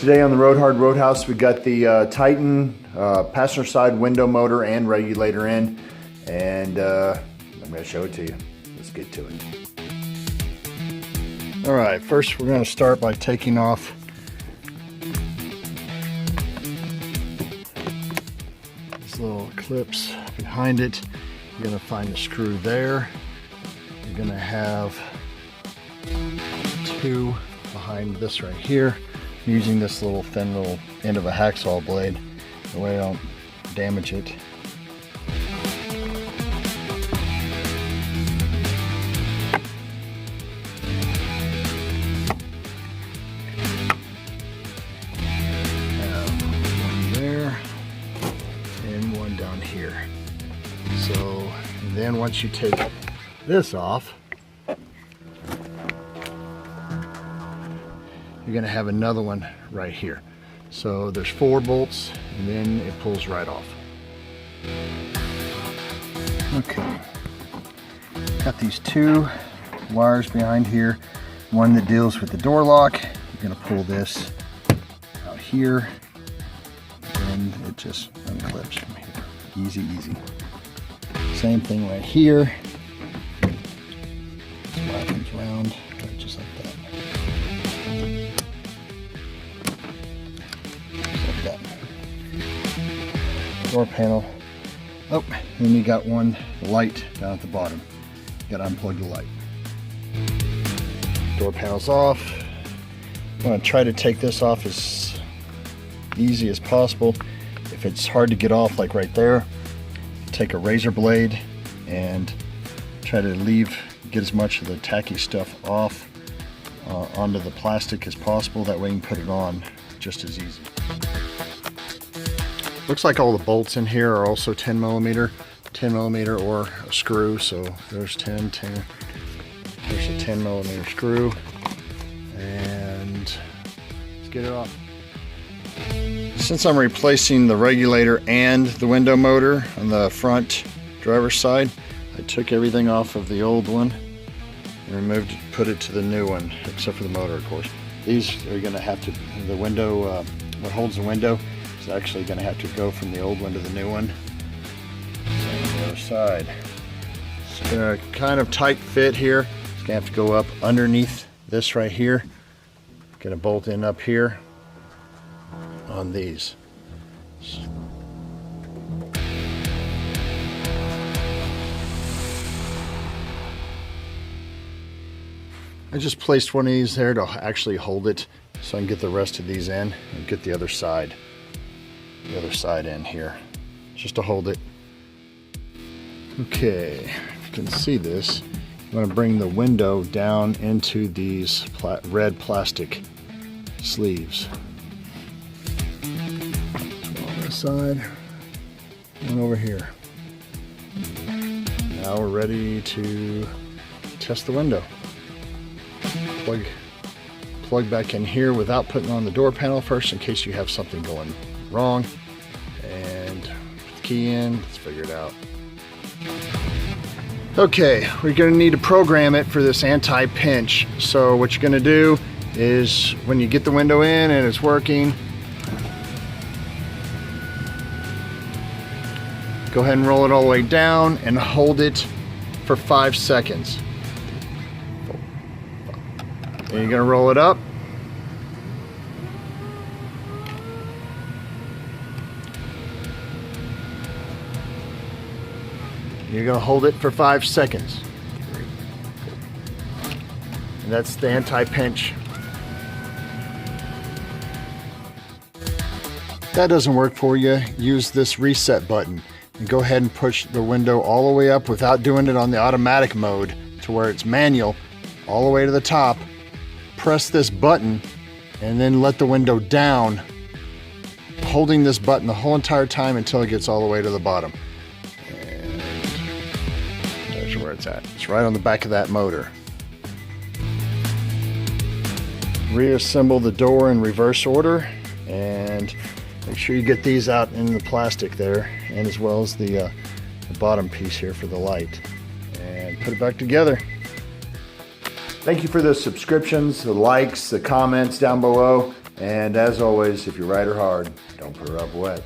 Today on the Road Hard Roadhouse, we got the Titan passenger side window motor and regulator in, and I'm going to show it to you. Let's get to it. All right, first we're going to start by taking off these little clips behind it. You're going to find the screw there. You're going to have two behind this right here. I'm using this little thin little end of a hacksaw blade, the way I don't damage it. One there and one down here. So, and then once you take this off, you're going to have another one right here. So there's 4 bolts, and then it pulls right off. Okay, got these 2 wires behind here. One that deals with the door lock. You're going to pull this out here, and it just unclips from here. Easy, easy. Same thing right here. This wire comes around just like that. Door panel. Oh, and then you got one light down at the bottom. You got to unplug the light. Door panel's off. I'm going to try to take this off as easy as possible. If it's hard to get off, like right there, take a razor blade and try to get as much of the tacky stuff off onto the plastic as possible. That way you can put it on just as easy. Looks like all the bolts in here are also 10 millimeter or a screw. So there's 10, there's a 10 millimeter screw, and let's get it off. Since I'm replacing the regulator and the window motor on the front driver's side, I took everything off of the old one and removed it, put it to the new one, except for the motor, of course. These are going to have to, the window, what holds the window, is actually going to have to go from the old one to the new one. Same on the other side. It's going to kind of tight fit here. It's going to have to go up underneath this right here. Going to bolt in up here on these. I just placed one of these there to actually hold it so I can get the rest of these in and get the other side in here, just to hold it. Okay, if you can see this, I'm going to bring the window down into these red plastic sleeves. One on this side, one over here. Now we're ready to test the window. Plug back in here without putting on the door panel first, in case you have something going wrong, and put the key in. Let's figure it out. Okay, we're going to need to program it for this anti-pinch. So what you're going to do is, when you get the window in and it's working, go ahead and roll it all the way down and hold it for 5 seconds. And you're going to roll it up. You're going to hold it for 5 seconds. And that's the anti-pinch. If that doesn't work for you, use this reset button and go ahead and push the window all the way up without doing it on the automatic mode to where it's manual, all the way to the top. Press this button and then let the window down, holding this button the whole entire time until it gets all the way to the bottom. And there's where it's at. It's right on the back of that motor. Reassemble the door in reverse order, and make sure you get these out in the plastic there, and as well as the bottom piece here for the light, and put it back together. Thank you for the subscriptions, the likes, the comments down below, And as always, if you ride her hard, don't put her up wet.